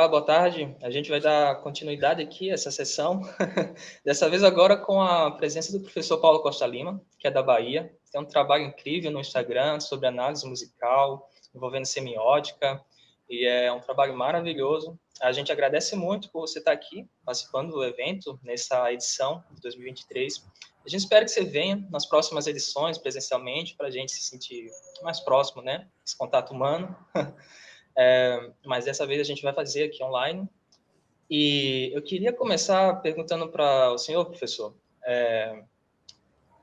Olá, boa tarde. A gente vai dar continuidade aqui a essa sessão, dessa vez agora com a presença do professor Paulo Costa Lima, que é da Bahia. Tem um trabalho incrível no Instagram sobre análise musical, envolvendo semiótica, e é um trabalho maravilhoso. A gente agradece muito por você estar aqui, participando do evento, nessa edição de 2023. A gente espera que você venha nas próximas edições, presencialmente, para a gente se sentir mais próximo, né? Esse contato humano. Mas dessa vez a gente vai fazer aqui online. E eu queria começar perguntando para o senhor, professor,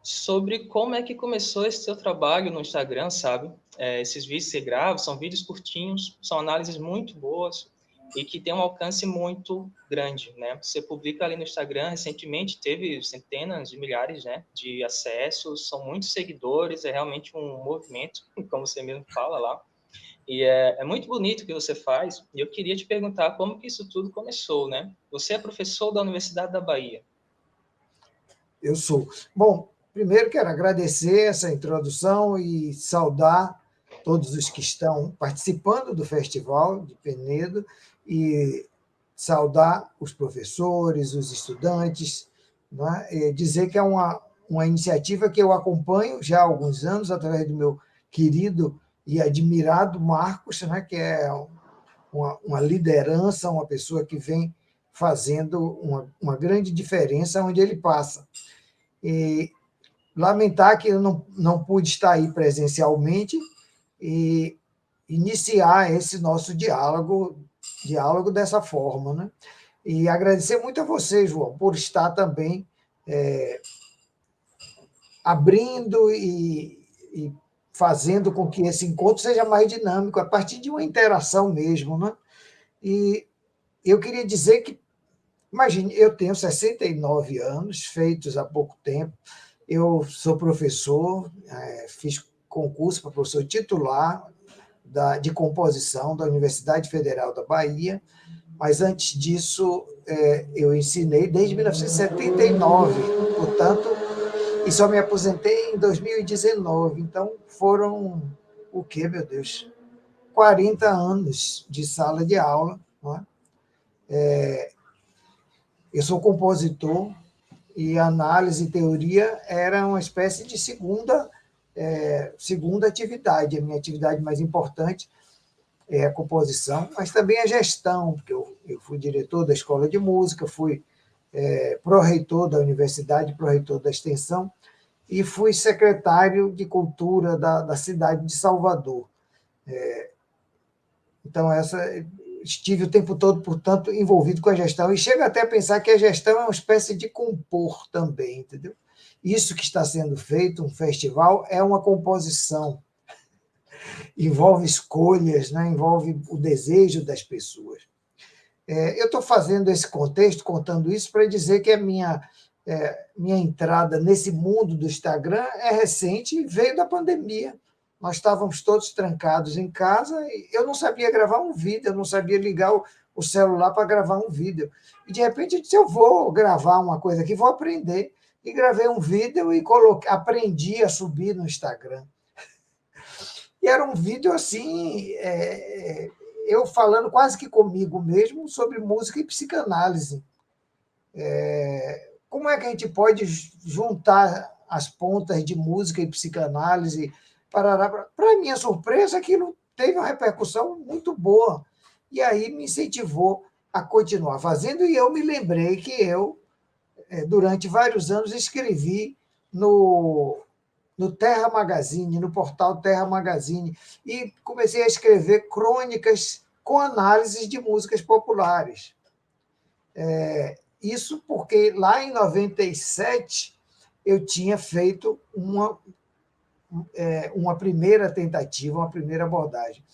sobre como é que começou esse seu trabalho no Instagram, sabe? Esses vídeos que você grava são vídeos curtinhos, são análises muito boas e que têm um alcance muito grande, né? Você publica ali no Instagram, recentemente teve centenas de milhares, né, de acessos, são muitos seguidores, é realmente um movimento, como você mesmo fala lá. E é muito bonito o que você faz, e eu queria te perguntar como que isso tudo começou, né? Você é professor da Universidade da Bahia. Eu sou. Bom, primeiro quero agradecer essa introdução e saudar todos os que estão participando do Festival de Penedo e saudar os professores, os estudantes, né? E dizer que é uma iniciativa que eu acompanho já há alguns anos, através do meu querido e admirado Marcos, né? Que é uma liderança, uma pessoa que vem fazendo uma grande diferença onde ele passa. E lamentar que eu não pude estar aí presencialmente e iniciar esse nosso diálogo dessa forma, né? E agradecer muito a você, João, por estar também abrindo e fazendo com que esse encontro seja mais dinâmico, a partir de uma interação mesmo, né? E eu queria dizer que, imagine, eu tenho 69 anos, feitos há pouco tempo, eu sou professor, fiz concurso para professor titular de composição da Universidade Federal da Bahia, mas antes disso eu ensinei desde 1979, portanto, e só me aposentei em 2019, então foram, o quê, meu Deus? 40 anos de sala de aula, não é? Eu sou compositor, e análise e teoria era uma espécie de segunda atividade. A minha atividade mais importante é a composição, mas também a gestão, porque eu fui diretor da escola de música, fui pró-reitor da universidade, pró-reitor da extensão, e fui secretário de cultura da cidade de Salvador. Então, estive o tempo todo, portanto, envolvido com a gestão, e chego até a pensar que a gestão é uma espécie de compor também, entendeu? Isso que está sendo feito, um festival, é uma composição, envolve escolhas, né? Envolve o desejo das pessoas. Eu estou fazendo esse contexto, contando isso, para dizer que a minha entrada nesse mundo do Instagram é recente e veio da pandemia. Nós estávamos todos trancados em casa e eu não sabia gravar um vídeo, eu não sabia ligar o celular para gravar um vídeo. E, de repente, eu disse, eu vou gravar uma coisa aqui, vou aprender. E gravei um vídeo e aprendi a subir no Instagram. E era um vídeo assim, eu falando quase que comigo mesmo sobre música e psicanálise. Como é que a gente pode juntar as pontas de música e psicanálise? Para minha surpresa, aquilo teve uma repercussão muito boa. E aí me incentivou a continuar fazendo, e eu me lembrei que eu, durante vários anos, escrevi no Terra Magazine, no portal Terra Magazine, e comecei a escrever crônicas com análises de músicas populares. Isso porque lá em 97 eu tinha feito uma primeira tentativa, uma primeira abordagem.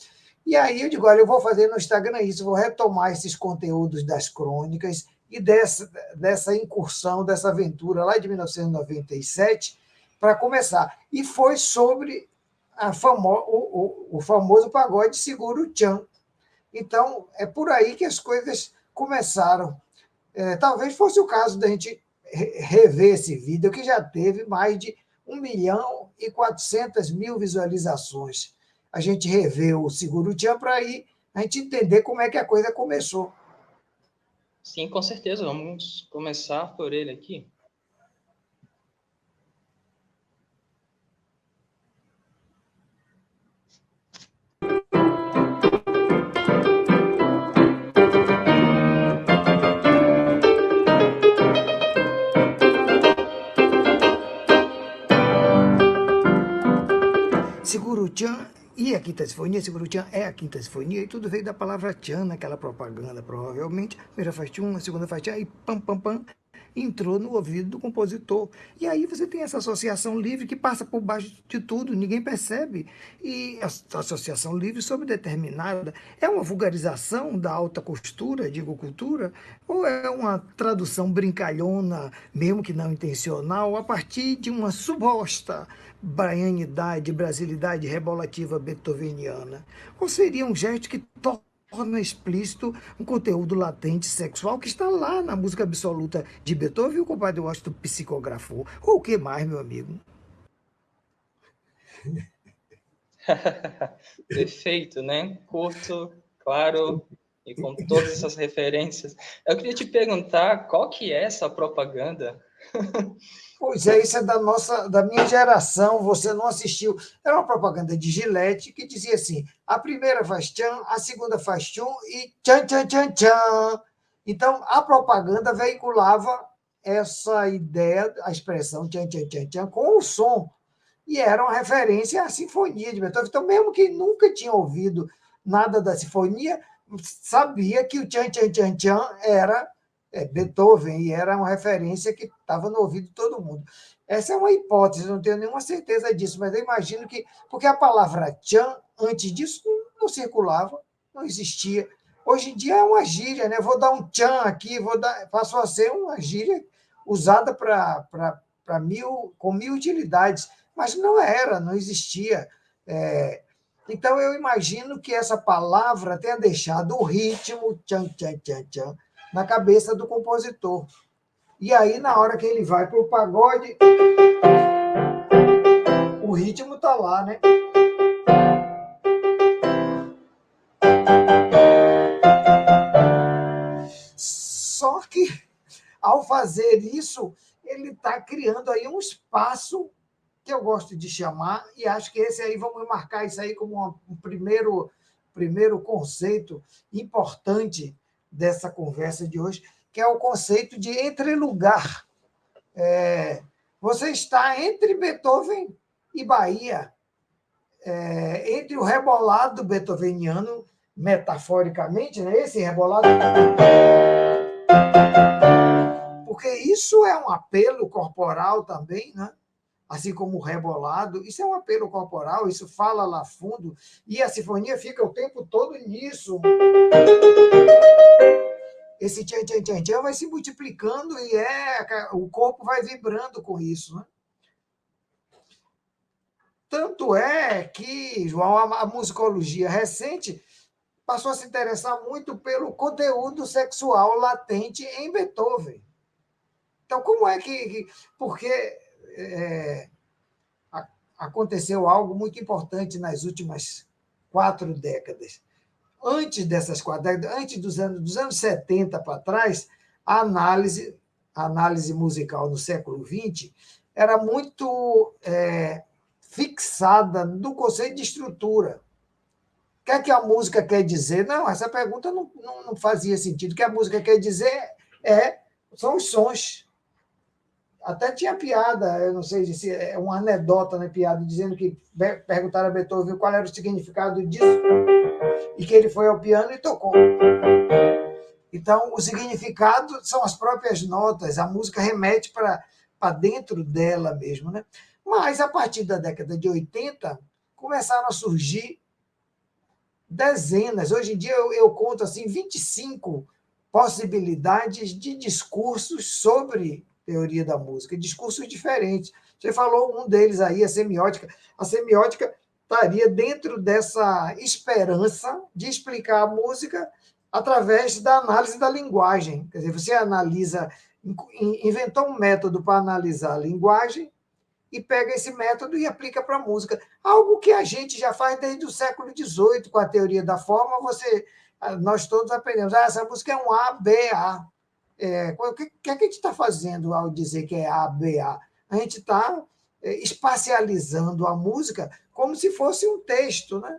E aí eu digo, olha, eu vou fazer no Instagram isso, vou retomar esses conteúdos das crônicas e dessa incursão, dessa aventura lá de 1997, para começar. E foi sobre o famoso pagode Seguro Tchan. Então, é por aí que as coisas começaram. Talvez fosse o caso da gente rever esse vídeo, que já teve mais de 1.400.000 visualizações. A gente revê o Seguro Tchan para aí a gente entender como é que a coisa começou. Sim, com certeza. Vamos começar por ele aqui. Seguro-chan e a Quinta Sinfonia, Seguro-chan é a Quinta Sinfonia, e tudo veio da palavra chan naquela propaganda, provavelmente. A primeira faz tchum, a segunda faz tchan, e pam, pam, pam, entrou no ouvido do compositor. E aí você tem essa associação livre que passa por baixo de tudo, ninguém percebe. E a associação livre sobredeterminada é uma vulgarização da alta costura, digo cultura, ou é uma tradução brincalhona, mesmo que não intencional, a partir de uma suposta baianidade, brasilidade rebolativa beethoveniana? Ou seria um gesto que torna explícito um conteúdo latente sexual que está lá na música absoluta de Beethoven e o compadre Washington psicografou? Ou o que mais, meu amigo? Perfeito, né? Curto, claro, e com todas essas referências. Eu queria te perguntar qual que é essa propaganda? Pois é, isso é da minha geração, você não assistiu. Era uma propaganda de Gillette que dizia assim: a primeira faz tchan, a segunda faz tchum e tchan, tchan, tchan, tchan. Então, a propaganda veiculava essa ideia, a expressão tchan, tchan, tchan, tchan, com o som. E era uma referência à Sinfonia de Beethoven. Então, mesmo que nunca tinha ouvido nada da Sinfonia, sabia que o tchan, tchan, tchan, tchan era Beethoven, e era uma referência que estava no ouvido de todo mundo. Essa é uma hipótese, não tenho nenhuma certeza disso, mas eu imagino que, porque a palavra tchan, antes disso, não circulava, não existia. Hoje em dia é uma gíria, né? Vou dar um tchan aqui, passou a ser uma gíria usada com mil utilidades, mas não era, não existia. Então, eu imagino que essa palavra tenha deixado o ritmo, tchan, tchan, tchan, tchan, na cabeça do compositor. E aí, na hora que ele vai para o pagode, o ritmo está lá, né? Só que, ao fazer isso, ele está criando aí um espaço que eu gosto de chamar, e acho que esse aí, vamos marcar isso aí como um primeiro conceito importante dessa conversa de hoje, que é o conceito de entrelugar. Você está entre Beethoven e Bahia, entre o rebolado beethoveniano, metaforicamente, né? Esse rebolado, porque isso é um apelo corporal também, né? Assim como o rebolado, isso é um apelo corporal, isso fala lá fundo, e a sinfonia fica o tempo todo nisso. Esse tchan, tchan, tchan, tchan vai se multiplicando e o corpo vai vibrando com isso, né? Tanto é que, João, a musicologia recente passou a se interessar muito pelo conteúdo sexual latente em Beethoven. Então, como é que... Porque aconteceu algo muito importante nas últimas 4 décadas. Antes dessas 4 décadas, antes dos anos 70 para trás, a análise musical no século XX era muito fixada no conceito de estrutura. O que é que a música quer dizer? Não, essa pergunta não fazia sentido. O que a música quer dizer são os sons. Até tinha piada, eu não sei se é uma anedota, né, piada, dizendo que perguntaram a Beethoven qual era o significado disso, e que ele foi ao piano e tocou. Então, o significado são as próprias notas, a música remete para dentro dela mesmo, né? Mas, a partir da década de 80, começaram a surgir dezenas, hoje em dia eu conto assim 25 possibilidades de discursos sobre teoria da música, discursos diferentes. Você falou um deles aí, a semiótica. A semiótica estaria dentro dessa esperança de explicar a música através da análise da linguagem. Quer dizer, você inventou um método para analisar a linguagem e pega esse método e aplica para a música. Algo que a gente já faz desde o século XVIII, com a teoria da forma, nós todos aprendemos. Essa música é um A, B, A. O que é que a gente está fazendo ao dizer que é A, B, A? A gente está espacializando a música como se fosse um texto, né?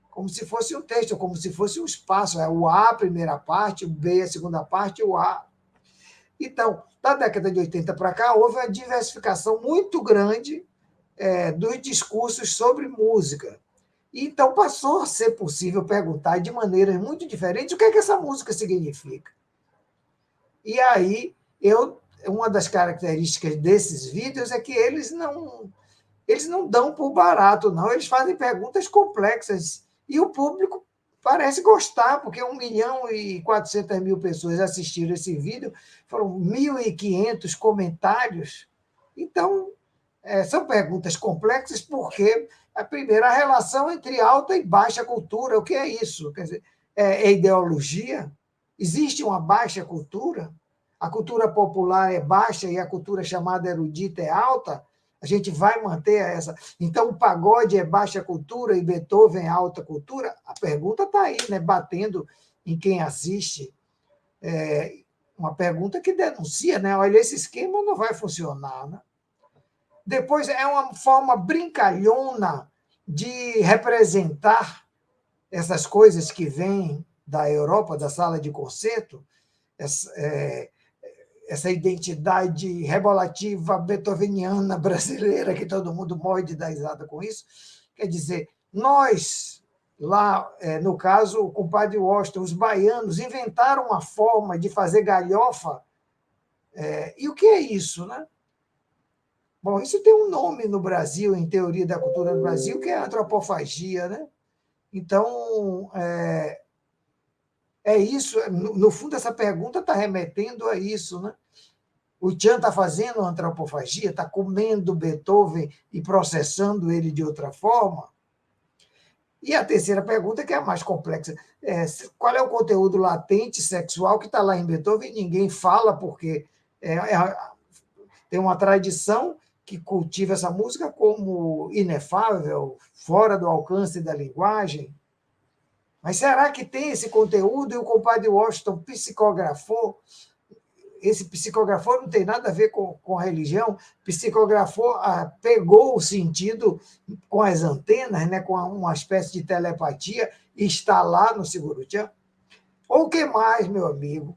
Como se fosse um texto, como se fosse um espaço. O A, a primeira parte, o B, a segunda parte, o A. Então, da década de 80 para cá, houve uma diversificação muito grande dos discursos sobre música. Então, passou a ser possível perguntar de maneiras muito diferentes o que é que essa música significa. E aí, uma das características desses vídeos é que eles não dão por barato, não. Eles fazem perguntas complexas. E o público parece gostar, porque 1.400.000 pessoas assistiram esse vídeo, foram 1.500 comentários. Então, são perguntas complexas, porque, a primeira, a relação entre alta e baixa cultura, o que é isso? Quer dizer, é ideologia? Existe uma baixa cultura? A cultura popular é baixa e a cultura chamada erudita é alta? A gente vai manter essa. Então, o pagode é baixa cultura e Beethoven é alta cultura? A pergunta está aí, né? Batendo em quem assiste. Uma pergunta que denuncia, né? Olha, esse esquema não vai funcionar, né? Depois, é uma forma brincalhona de representar essas coisas que vêm da Europa, da sala de concerto, essa identidade rebolativa beethoveniana brasileira, que todo mundo morre de dar risada com isso. Quer dizer, nós, lá, no caso, o compadre Washington, os baianos, inventaram uma forma de fazer galhofa. E o que é isso, né? Bom, isso tem um nome no Brasil, em teoria da cultura do Brasil, que é a antropofagia, né? Então, isso. No fundo, essa pergunta está remetendo a isso, né? O Tchan está fazendo antropofagia, está comendo Beethoven e processando ele de outra forma. E a terceira pergunta, que é a mais complexa, qual é o conteúdo latente sexual que está lá em Beethoven? Ninguém fala, porque tem uma tradição que cultiva essa música como inefável, fora do alcance da linguagem. Mas será que tem esse conteúdo e o compadre Washington psicografou? Esse psicografou não tem nada a ver com religião, psicografou, pegou o sentido com as antenas, né, com uma espécie de telepatia, e está lá no Seguro Tchan? Ou o que mais, meu amigo?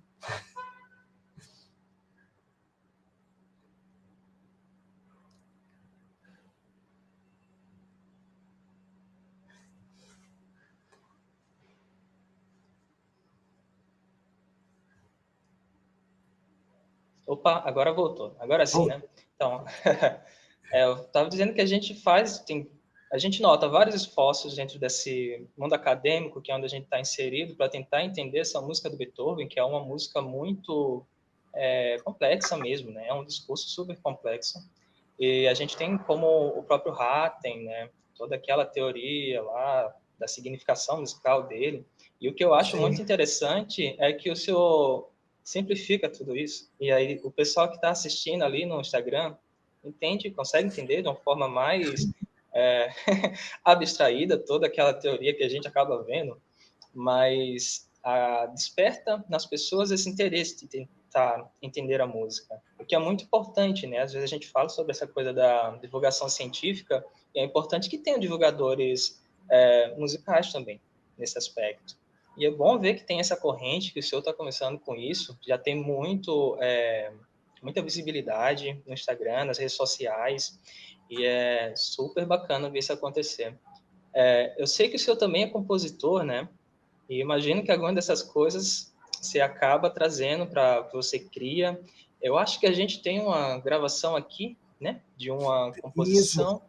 Opa, agora voltou. Agora sim, né? Então, eu estava dizendo que a gente nota vários esforços dentro desse mundo acadêmico, que é onde a gente está inserido, para tentar entender essa música do Beethoven, que é uma música muito complexa mesmo, né? É um discurso super complexo. E a gente tem como o próprio Hatten, né? Toda aquela teoria lá da significação musical dele. E o que eu acho muito interessante é que o senhor simplifica tudo isso. E aí o pessoal que está assistindo ali no Instagram consegue entender de uma forma mais abstraída toda aquela teoria que a gente acaba vendo, mas desperta nas pessoas esse interesse de tentar entender a música, o que é muito importante, né? Às vezes a gente fala sobre essa coisa da divulgação científica, e é importante que tenham divulgadores musicais também, nesse aspecto. E é bom ver que tem essa corrente, que o senhor está começando com isso, já tem muita visibilidade no Instagram, nas redes sociais, e é super bacana ver isso acontecer. Eu sei que o senhor também é compositor, né? E imagino que alguma dessas coisas você acaba trazendo para você cria. Eu acho que a gente tem uma gravação aqui, né? De uma composição. Isso.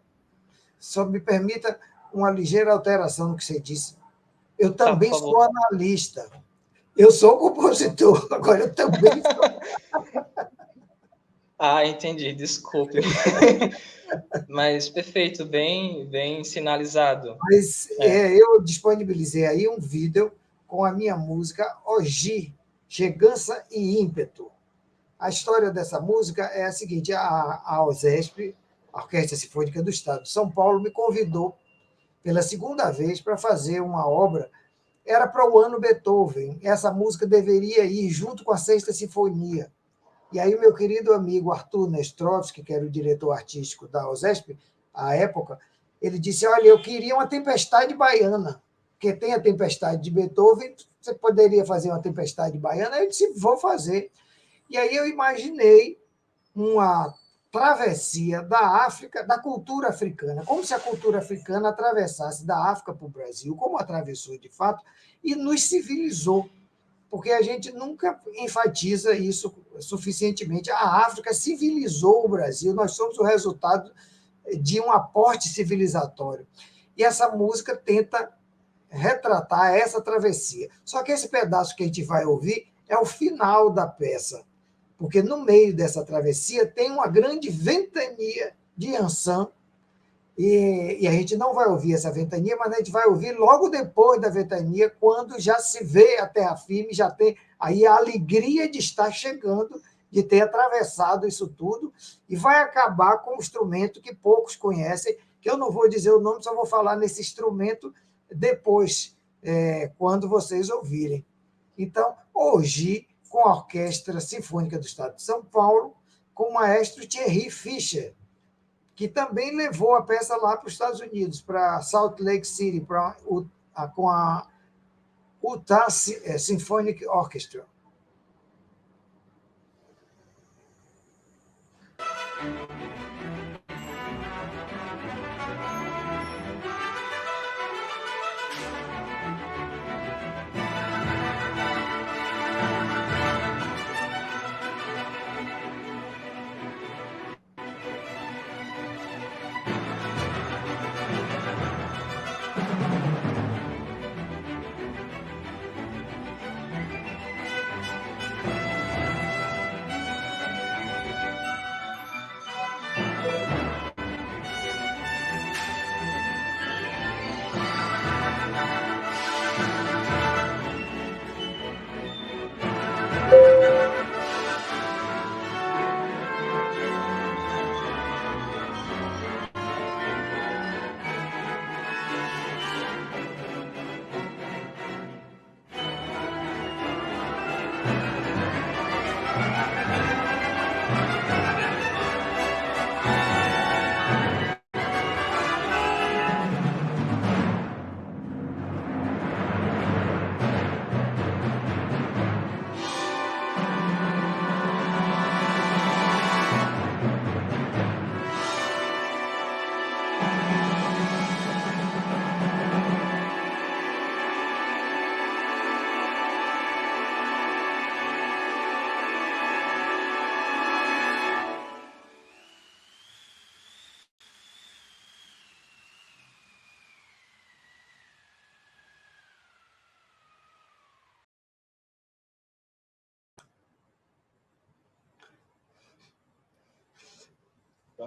Só me permita uma ligeira alteração no que você disse. Eu também sou analista. Eu sou compositor, agora eu também sou. Entendi, desculpe. Mas perfeito, bem sinalizado. Mas eu disponibilizei aí um vídeo com a minha música Ogi, Chegança e Ímpeto. A história dessa música é a seguinte: a OSESP, a Orquestra Sinfônica do Estado de São Paulo, me convidou pela segunda vez para fazer uma obra era para o ano Beethoven. Essa música deveria ir junto com a Sexta Sinfonia. E aí o meu querido amigo Arthur Nestrovsky, que era o diretor artístico da USESP, à época, ele disse, olha, eu queria uma tempestade baiana, porque tem a tempestade de Beethoven, você poderia fazer uma tempestade baiana? Eu disse, vou fazer. E aí eu imaginei uma travessia da África, da cultura africana, como se a cultura africana atravessasse da África para o Brasil, como atravessou de fato, e nos civilizou, porque a gente nunca enfatiza isso suficientemente. A África civilizou o Brasil, nós somos o resultado de um aporte civilizatório. E essa música tenta retratar essa travessia. Só que esse pedaço que a gente vai ouvir é o final da peça, porque no meio dessa travessia tem uma grande ventania de Ansan, e a gente não vai ouvir essa ventania, mas a gente vai ouvir logo depois da ventania, quando já se vê a terra firme, já tem aí a alegria de estar chegando, de ter atravessado isso tudo, e vai acabar com um instrumento que poucos conhecem, que eu não vou dizer o nome, só vou falar nesse instrumento depois, quando vocês ouvirem. Então, hoje, com a Orquestra Sinfônica do Estado de São Paulo, com o maestro Thierry Fischer, que também levou a peça lá para os Estados Unidos, para Salt Lake City, com a Utah Symphonic Orchestra.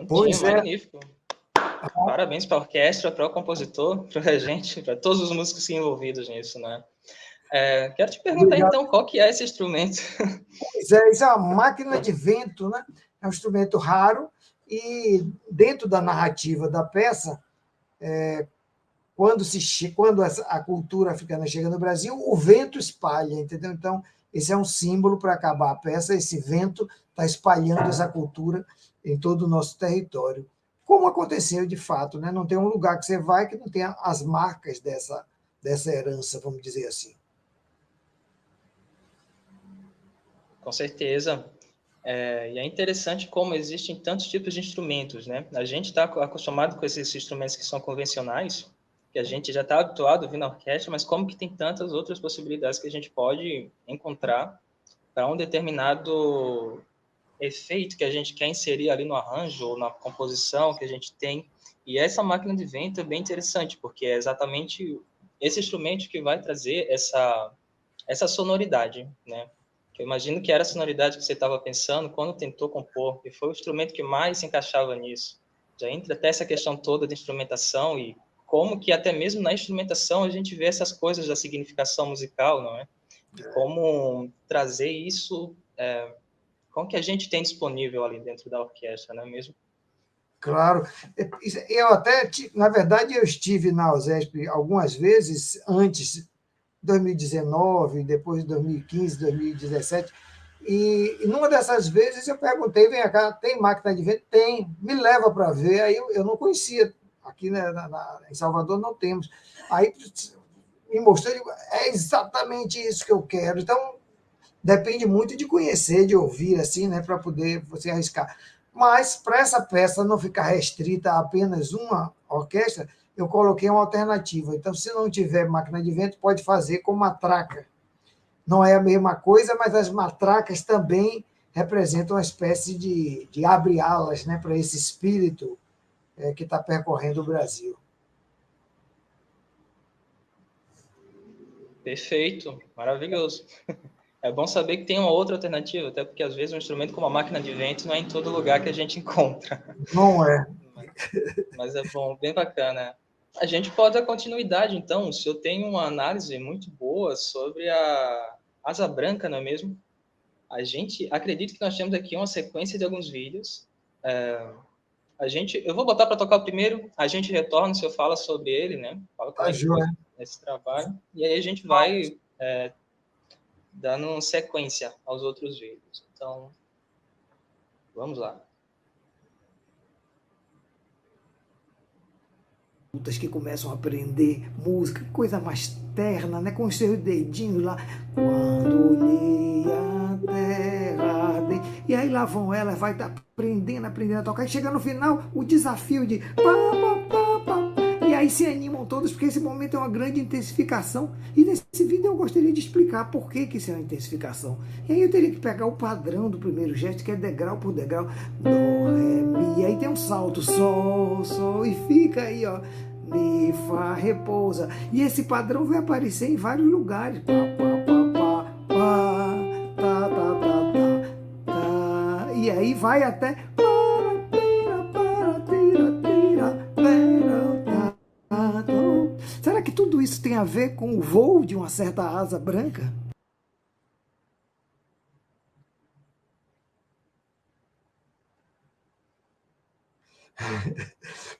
Prontinho, magnífico. Parabéns para a orquestra, para o compositor, para o regente, para todos os músicos envolvidos nisso, né? Quero te perguntar, então, qual que é esse instrumento? Pois é, isso é uma máquina de vento, né? É um instrumento raro, e dentro da narrativa da peça, quando a cultura africana chega no Brasil, o vento espalha, entendeu? Então, esse é um símbolo para acabar a peça, esse vento está espalhando essa cultura em todo o nosso território. Como aconteceu de fato, né? Não tem um lugar que você vai que não tenha as marcas dessa herança, vamos dizer assim. Com certeza. E é interessante como existem tantos tipos de instrumentos, né? A gente está acostumado com esses instrumentos que são convencionais, que a gente já está habituado a ouvir na orquestra, mas como que tem tantas outras possibilidades que a gente pode encontrar para um determinado efeito que a gente quer inserir ali no arranjo ou na composição que a gente tem. E essa máquina de vento é bem interessante, porque é exatamente esse instrumento que vai trazer essa sonoridade, né? Eu imagino que era a sonoridade que você estava pensando quando tentou compor, e foi o instrumento que mais se encaixava nisso. Já entra até essa questão toda de instrumentação e como que até mesmo na instrumentação a gente vê essas coisas da significação musical, não é? E como trazer isso, como que a gente tem disponível ali dentro da orquestra, não é mesmo? Claro. Eu até, na verdade, eu estive na USESP algumas vezes antes 2019, depois 2015, 2017. E numa dessas vezes eu perguntei, vem cá, tem máquina de vento? Tem, me leva para ver. Aí eu não conhecia, aqui, né, em Salvador não temos. Aí me mostrou, eu digo, é exatamente isso que eu quero. Então, depende muito de conhecer, de ouvir, assim, né, para poder você arriscar. Mas, para essa peça não ficar restrita a apenas uma orquestra, eu coloquei uma alternativa. Então, se não tiver máquina de vento, pode fazer com matraca. Não é a mesma coisa, mas as matracas também representam uma espécie de abre-alas, né, para esse espírito que está percorrendo o Brasil. Perfeito, maravilhoso. É bom saber que tem uma outra alternativa, até porque às vezes um instrumento como a máquina de vento não é em todo lugar que a gente encontra. Não é. Mas é bom, bem bacana. A gente pode dar continuidade, então. O senhor tem uma análise muito boa sobre a asa branca, não é mesmo? A gente acredita que nós temos aqui uma sequência de alguns vídeos. Eu vou botar para tocar o primeiro, a gente retorna, o senhor fala sobre ele, né? Fala como é que foi esse trabalho. E aí a gente vai dando sequência aos outros vídeos. Então, vamos lá. Que começam a aprender música, coisa mais terna, né? Com os seus dedinhos lá. Quando olhei a terra. E aí lá vão elas, vai aprendendo a tocar. E chega no final, o desafio de pá, pá, pá, pá. E aí se animam todos, porque esse momento é uma grande intensificação. E nesse vídeo eu gostaria de explicar por que isso é uma intensificação. E aí eu teria que pegar o padrão do primeiro gesto, que é degrau por degrau. Dó, ré, mi. E aí tem um salto, sol, sol. E fica aí, ó. Mi, fá, repousa. E esse padrão vai aparecer em vários lugares. Pá, pá, pá, pá, pá, tá, tá, tá, tá, tá. E aí vai até. Será que tudo isso tem a ver com o voo de uma certa asa branca?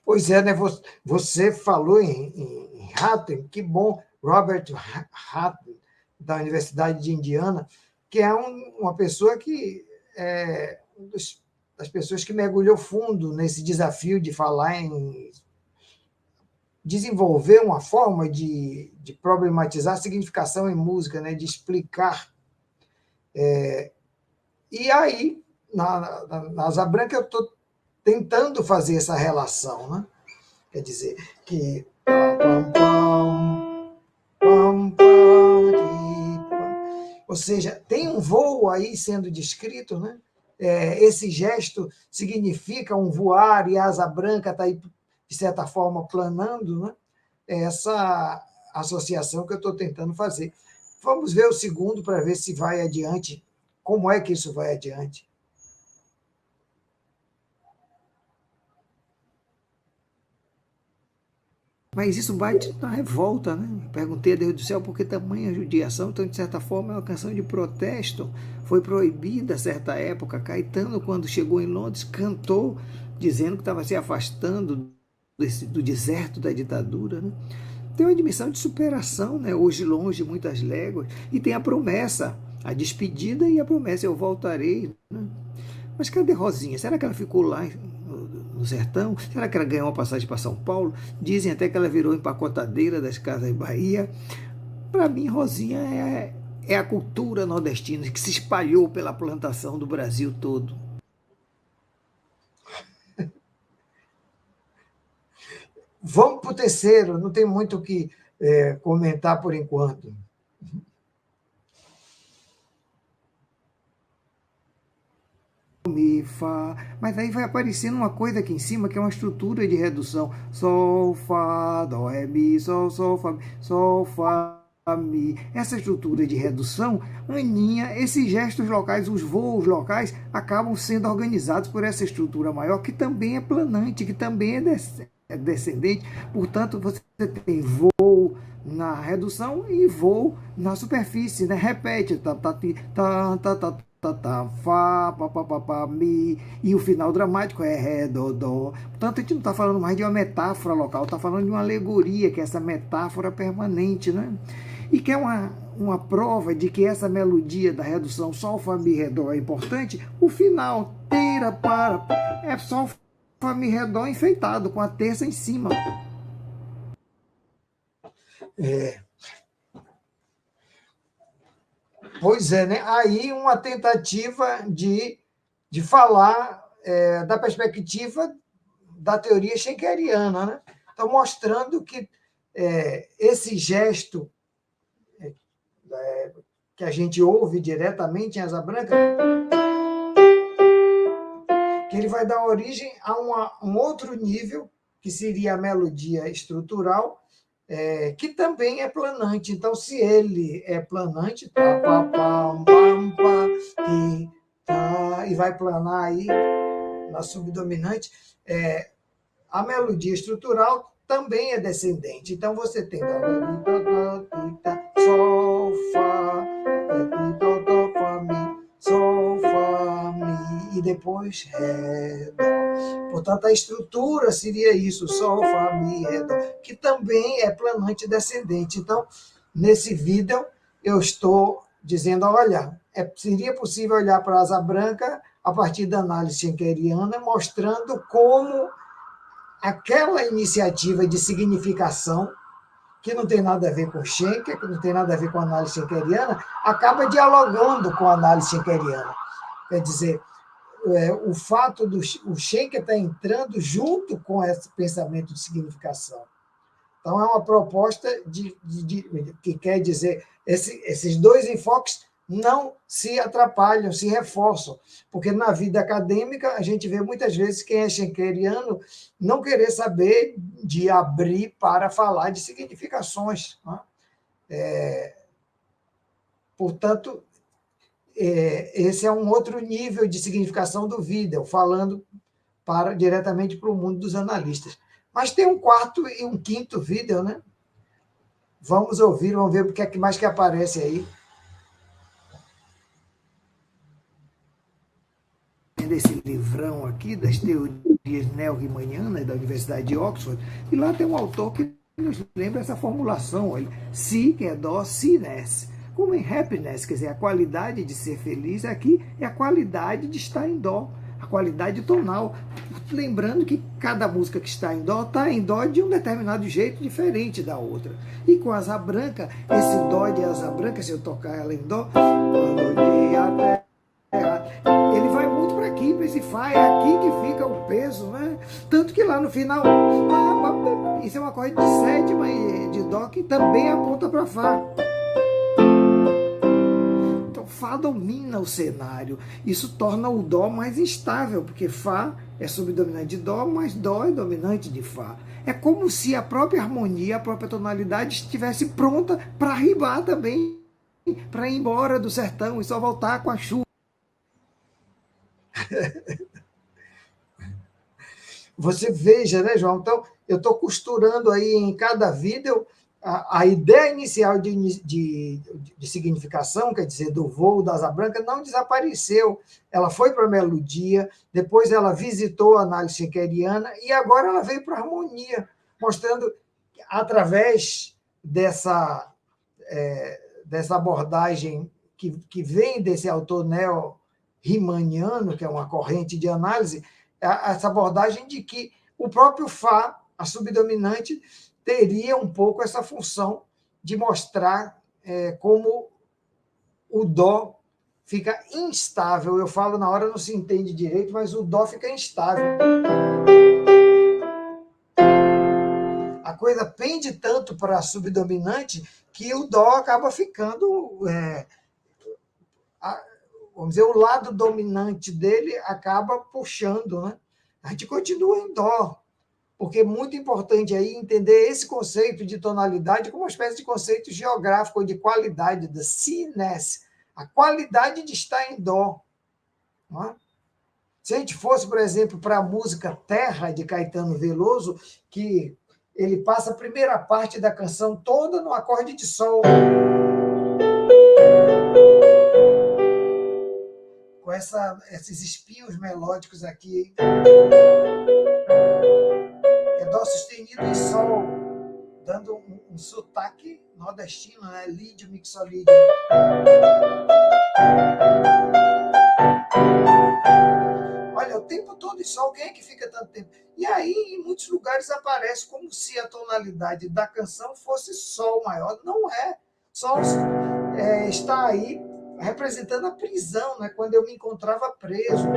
Pois é, né? Você falou em Hatem, que bom, Robert Hatem, da Universidade de Indiana, que é uma pessoa que é uma das pessoas que mergulhou fundo nesse desafio de falar em desenvolver uma forma de problematizar a significação em música, né? De explicar. E aí, na Asa Branca, eu estou tentando fazer essa relação, né? Quer dizer, que ou seja, tem um voo aí sendo descrito, né? Esse gesto significa um voar e a asa branca está aí, de certa forma, planando, né? Essa associação que eu estou tentando fazer. Vamos ver o segundo para ver se vai adiante. Como é que isso vai adiante? Mas isso bate na revolta, né? Perguntei a Deus do céu por que tamanha judiação. Então, de certa forma, é uma canção de protesto. Foi proibida a certa época. Caetano, quando chegou em Londres, cantou dizendo que estava se afastando do deserto da ditadura, né? Tem uma dimensão de superação, né? Hoje longe, muitas léguas. E tem a promessa, a despedida e a promessa, eu voltarei, né? Mas cadê Rosinha? Será que ela ficou lá no sertão? Será que ela ganhou uma passagem para São Paulo? Dizem até que ela virou empacotadeira das Casas Bahia. Para mim, Rosinha é a cultura nordestina que se espalhou pela plantação do Brasil todo. Vamos para o terceiro, não tem muito o que comentar por enquanto. Mi, Fá, mas aí vai aparecendo uma coisa aqui em cima que é uma estrutura de redução. Sol, Fá, Dó, Ré, Mi, Sol, Sol, Fá, Mi. Essa estrutura de redução aninha esses gestos locais, os voos locais acabam sendo organizados por essa estrutura maior, que também é planante, que também é descendente. Portanto, você tem voo na redução e voo na superfície, né? Repete, tá, tá, tá, tá, tá, Fá, pá, pá, pá, pá, Mi, e o final dramático é Ré, Dó, Dó. Portanto, a gente não está falando mais de uma metáfora local, está falando de uma alegoria, que é essa metáfora permanente, né? E quer uma prova de que essa melodia da redução Sol, Fá, Mi, Ré, Dó é importante? O final, teira, para, é Sol, Fá, Mi, Ré, Dó enfeitado, com a terça em cima. Pois é, né? Aí uma tentativa de falar da perspectiva da teoria schenkeriana, né? Então, mostrando que esse gesto que a gente ouve diretamente em Asa Branca, que ele vai dar origem a um outro nível, que seria a melodia estrutural, que também é planante. Então, se ele é planante, pá, pá, pá, pá, pá, ti, tá, e vai planar aí na subdominante, a melodia estrutural também é descendente. Então, você tem Sol, Fá, Dó, Dó, Fá, Mi, Sol, Fá, Mi, e depois Ré, Dó. Portanto, a estrutura seria isso, Sol, Fá, Mi, Ré, Dó, que também é planante descendente. Então, nesse vídeo, eu estou dizendo, olha, seria possível olhar para a Asa Branca a partir da análise schenkeriana, mostrando como aquela iniciativa de significação, que não tem nada a ver com Schenker, que não tem nada a ver com a análise schenkeriana, acaba dialogando com a análise schenkeriana. Quer dizer, o fato do o Schenker estar entrando junto com esse pensamento de significação. Então, é uma proposta que quer dizer, esses dois enfoques não se atrapalham, se reforçam, porque na vida acadêmica a gente vê muitas vezes quem é schenkeriano não querer saber de abrir para falar de significações. Né? Portanto, esse é um outro nível de significação do vídeo, falando diretamente para o mundo dos analistas. Mas tem um quarto e um quinto vídeo, né? Vamos ouvir, vamos ver o que é que mais que aparece aí. Desse livrão aqui, das teorias neo-riemannianas da Universidade de Oxford, e lá tem um autor que nos lembra essa formulação, olha, si, que é dó, siness. Como em happiness, quer dizer, a qualidade de ser feliz aqui é a qualidade de estar em dó, a qualidade tonal. Lembrando que cada música que está em dó de um determinado jeito diferente da outra. E com a Asa Branca, esse dó de Asa Branca, se eu tocar ela em dó, quando olhei a terra, ele vai muito para aqui, para esse Fá, é aqui que fica o peso, né? Tanto que lá no final, isso é um acorde de sétima e de dó que também aponta para Fá. Fá domina o cenário. Isso torna o Dó mais instável, porque Fá é subdominante de Dó, mas Dó é dominante de Fá. É como se a própria harmonia, a própria tonalidade estivesse pronta para arribar também, para ir embora do sertão e só voltar com a chuva. Você veja, né, João? Então, eu estou costurando aí em cada vídeo a ideia inicial de significação, quer dizer, do voo da Asa Branca, não desapareceu. Ela foi para a melodia, depois ela visitou a análise schenkeriana e agora ela veio para a harmonia, mostrando, através dessa abordagem que vem desse autor neo-riemanniano, que é uma corrente de análise, essa abordagem de que o próprio Fá, a subdominante, teria um pouco essa função de mostrar como o Dó fica instável. Eu falo na hora, não se entende direito, mas o Dó fica instável. A coisa pende tanto para a subdominante que o Dó acaba ficando... vamos dizer, o lado dominante dele acaba puxando, né? A gente continua em Dó, porque é muito importante aí entender esse conceito de tonalidade como uma espécie de conceito geográfico de qualidade, da siness, a qualidade de estar em Dó. Não é? Se a gente fosse, por exemplo, para a música Terra, de Caetano Veloso, que ele passa a primeira parte da canção toda no acorde de Sol, com esses espinhos melódicos aqui, é Dó sustenido em Sol, dando um sotaque nordestino, né? Lídio, mixolídio. Olha, o tempo todo, e só alguém que fica tanto tempo. E aí, em muitos lugares, aparece como se a tonalidade da canção fosse Sol maior. Não é. Sol está aí representando a prisão, né? Quando eu me encontrava preso.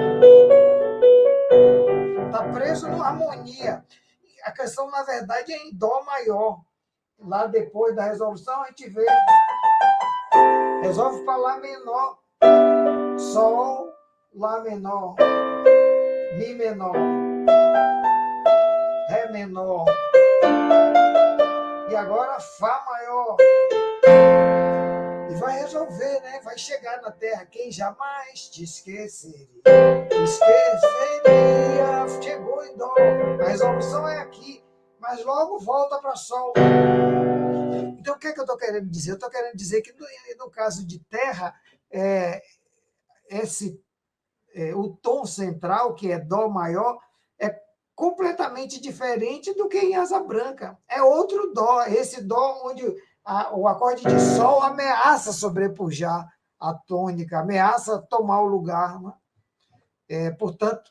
Está preso numa harmonia. A canção, na verdade, é em Dó maior. Lá depois da resolução, a gente vê. Resolve para Lá menor. Sol, Lá menor. Mi menor. Ré menor. E agora Fá maior. E vai resolver, né? Vai chegar na Terra. Quem jamais te esqueceria. Esqueceria. Chegou em Dó. A resolução é aqui. Mas logo volta para Sol. Então, o que é que eu estou querendo dizer? Eu estou querendo dizer que, no caso de Terra, o tom central, que é Dó maior, é completamente diferente do que em Asa Branca. É outro Dó. Esse Dó onde o acorde de Sol ameaça sobrepujar a tônica, ameaça tomar o lugar. Né? Portanto,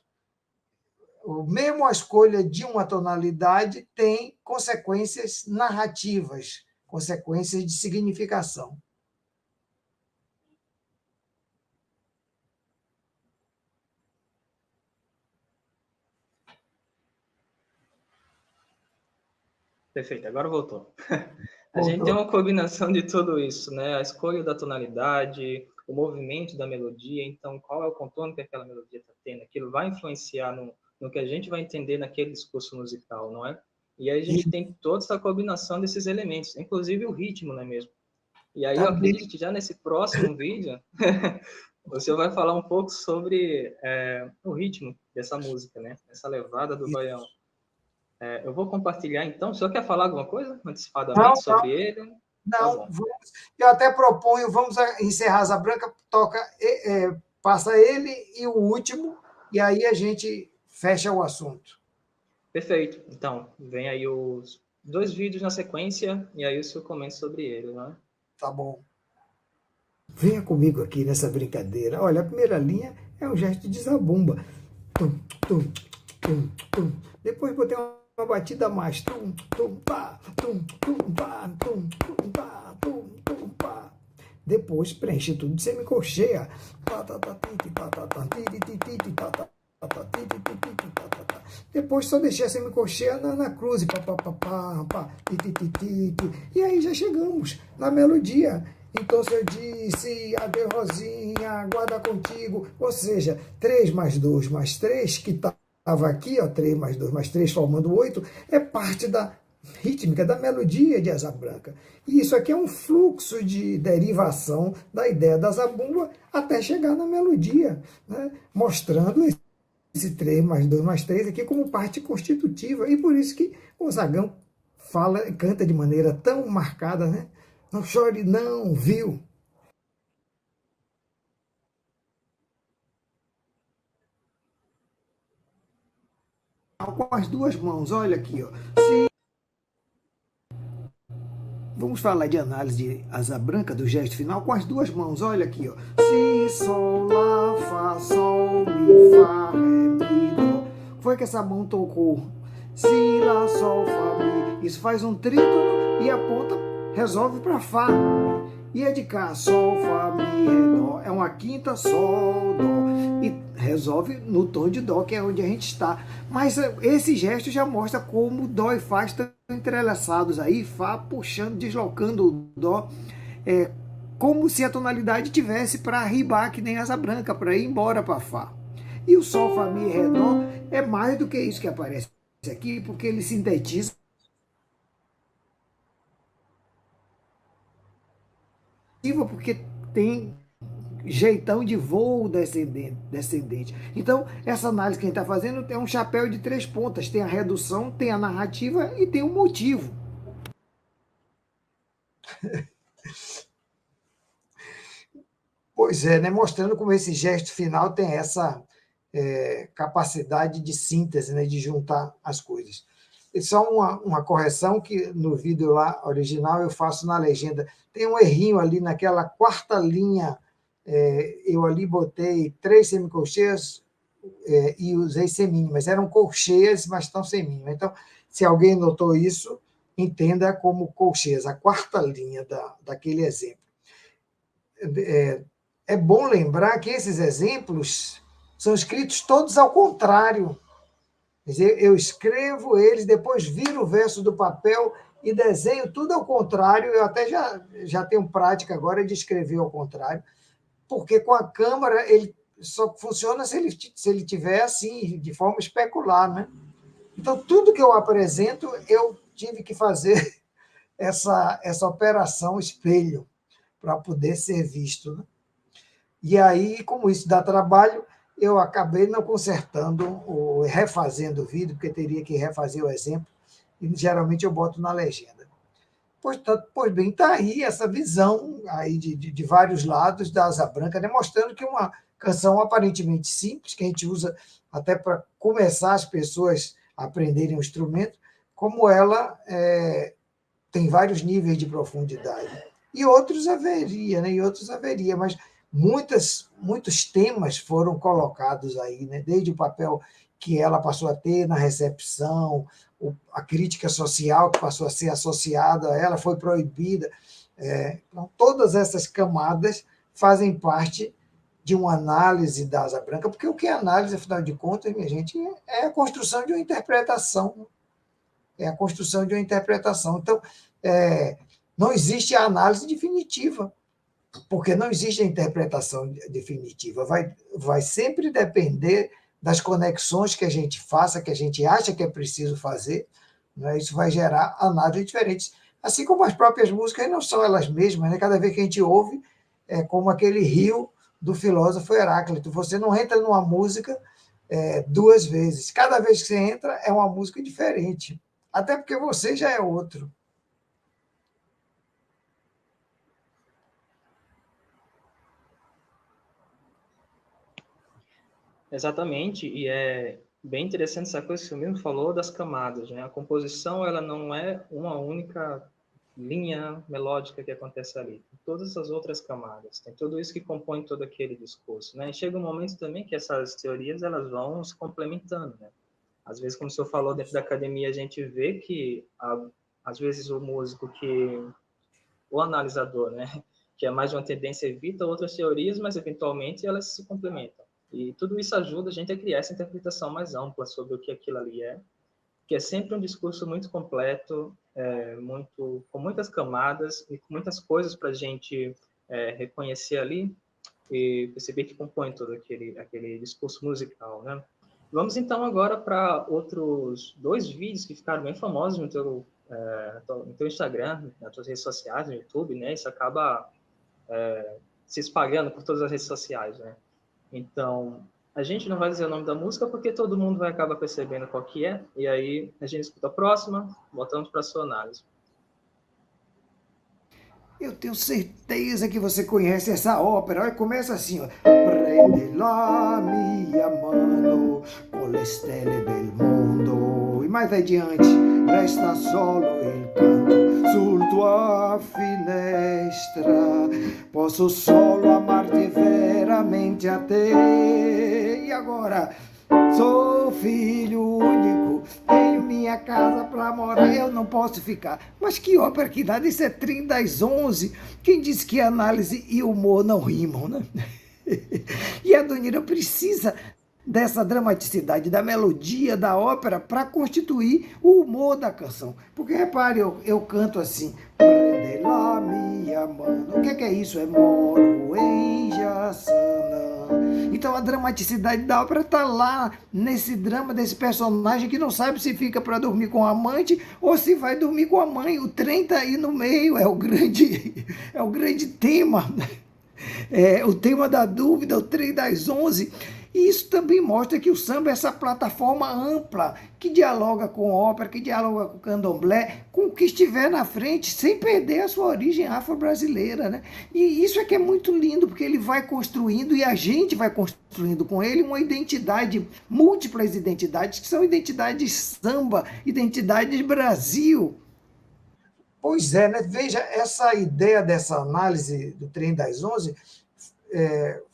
mesmo a escolha de uma tonalidade tem consequências narrativas, consequências de significação. Perfeito, agora voltou. A gente tem uma combinação de tudo isso, né? A escolha da tonalidade, o movimento da melodia, então qual é o contorno que aquela melodia está tendo, aquilo vai influenciar no que a gente vai entender naquele discurso musical, não é? E aí a gente tem toda essa combinação desses elementos, inclusive o ritmo, não é mesmo? E aí eu acredito que já nesse próximo vídeo você vai falar um pouco sobre o ritmo dessa música, né? Essa levada do baião. Eu vou compartilhar, então. O senhor quer falar alguma coisa antecipadamente sobre ele? Não, tá, eu até proponho, vamos encerrar Asa Branca, passa ele e o último, e aí a gente fecha o assunto. Perfeito. Então, vem aí os 2 vídeos na sequência, e aí o senhor comenta sobre ele, não é? Tá bom. Venha comigo aqui nessa brincadeira. Olha, a primeira linha é um gesto de zabumba. Tum, tum, tum, tum. Depois botei uma batida a mais. Tum, tum, pá, tum, tum, pá, tum, tum, pá, tum, tum, pá. Depois preenche tudo de semicolcheia. Depois só deixei a semicolcheia na cruz. E aí já chegamos na melodia. Então, se eu disse, adeus, Rosinha, guarda contigo. Ou seja, 3 mais 2 mais 3, que estava aqui, ó, 3 mais 2 mais 3, formando 8, é parte da rítmica, da melodia de Asa Branca. E isso aqui é um fluxo de derivação da ideia da zabumba até chegar na melodia, né? Mostrando esse 3 mais 2 mais 3 aqui como parte constitutiva. E por isso que o Zagão canta de maneira tão marcada, né? Não chore não, viu? Com as 2 mãos, olha aqui, ó. Vamos falar de análise de Asa Branca, do gesto final, com as 2 mãos, olha aqui, ó. Si, sol, lá, fá, sol, mi, fá, ré, mi, dó. Foi que essa mão tocou. Si, lá, sol, fá, mi. Isso faz um trítono e a ponta resolve para fá. E é de cá, sol, fá, mi, ré, dó. É uma quinta, sol, dó. E resolve no tom de dó, que é onde a gente está. Mas esse gesto já mostra como dó e fá estão entrelaçados aí, fá puxando, deslocando o dó, como se a tonalidade tivesse para ribar que nem Asa Branca, para ir embora para fá. E o sol, fá, mi, ré, dó é mais do que isso que aparece aqui, porque ele sintetiza porque tem jeitão de voo descendente. Então, essa análise que a gente está fazendo é um chapéu de 3 pontas. Tem a redução, tem a narrativa e tem o motivo. Pois é, né? Mostrando como esse gesto final tem essa capacidade de síntese, né? De juntar as coisas. só uma correção, que no vídeo lá original eu faço na legenda. Tem um errinho ali naquela quarta linha, eu ali botei 3 semicolcheias e usei semínimas. Eram colcheias, mas estão semínimas. Então, se alguém notou isso, entenda como colcheias, a quarta linha daquele exemplo. É bom lembrar que esses exemplos são escritos todos ao contrário. Quer dizer, eu escrevo eles, depois viro o verso do papel e desenho tudo ao contrário. Eu até já tenho prática agora de escrever ao contrário, porque com a câmera ele só funciona se ele tiver assim, de forma especular, né? Então, tudo que eu apresento, eu tive que fazer essa operação espelho para poder ser visto, né? E aí, como isso dá trabalho, eu acabei não consertando ou refazendo o vídeo, porque teria que refazer o exemplo, e geralmente eu boto na legenda. Pois bem, está aí essa visão aí de vários lados da Asa Branca, demonstrando que uma canção aparentemente simples, que a gente usa até para começar as pessoas a aprenderem o instrumento, como ela tem vários níveis de profundidade. E outros haveria, né? Mas muitos temas foram colocados aí, né? Desde o papel que ela passou a ter na recepção, a crítica social que passou a ser associada a ela, foi proibida. Então, todas essas camadas fazem parte de uma análise da Asa Branca, porque o que é análise, afinal de contas, minha gente, é a construção de uma interpretação. É a construção de uma interpretação. Então, não existe a análise definitiva, porque não existe a interpretação definitiva. Vai sempre depender das conexões que a gente faça, que a gente acha que é preciso fazer, né? Isso vai gerar análises diferentes. Assim como as próprias músicas não são elas mesmas, né? Cada vez que a gente ouve, é como aquele rio do filósofo Heráclito. Você não entra numa música 2 vezes. Cada vez que você entra, é uma música diferente. Até porque você já é outro. Exatamente, e é bem interessante essa coisa que o mesmo falou das camadas, né? A composição, ela não é uma única linha melódica que acontece ali. Tem todas as outras camadas, tem tudo isso que compõe todo aquele discurso, né? E chega um momento também que essas teorias, elas vão se complementando, né? Às vezes, como o senhor falou, dentro da academia, a gente vê que, às vezes, o músico o analisador, né? Que é mais uma tendência, evita outras teorias, mas, eventualmente, elas se complementam. E tudo isso ajuda a gente a criar essa interpretação mais ampla sobre o que aquilo ali é, que é sempre um discurso muito completo, com muitas camadas e com muitas coisas para a gente reconhecer ali e perceber que compõe todo aquele discurso musical, né? Vamos então agora para outros 2 vídeos que ficaram bem famosos no teu Instagram, nas tuas redes sociais, no YouTube, né? Isso acaba se espalhando por todas as redes sociais, né? Então, a gente não vai dizer o nome da música porque todo mundo vai acabar percebendo qual que é, e aí a gente escuta a próxima, voltamos para a sua análise. Eu tenho certeza que você conhece essa ópera. Olha, começa assim, ó. Prende la mia mano con le stelle del mondo. E mais adiante, resta solo il canto sul tua finestra. Posso solo amarti veramente a te. E agora? Sou filho único, tenho minha casa para morar, eu não posso ficar. Mas que ópera que dá, isso é Trim das 11. Quem disse que análise e humor não rimam, né? E a Dona precisa dessa dramaticidade, da melodia da ópera para constituir o humor da canção. Porque, repare, eu canto assim, prende la mia mano. O que é isso? É moro em Jaçanã. Então a dramaticidade da ópera está lá, nesse drama desse personagem que não sabe se fica para dormir com a amante ou se vai dormir com a mãe. O trem está aí no meio, é o grande tema O tema da dúvida, o trem das 11. E isso também mostra que o samba é essa plataforma ampla, que dialoga com ópera, que dialoga com candomblé, com o que estiver na frente, sem perder a sua origem afro-brasileira, né? E isso é que é muito lindo, porque ele vai construindo, e a gente vai construindo com ele, uma identidade, múltiplas identidades, que são identidades samba, identidades Brasil. Pois é, né? Veja, essa ideia dessa análise do Trem das 11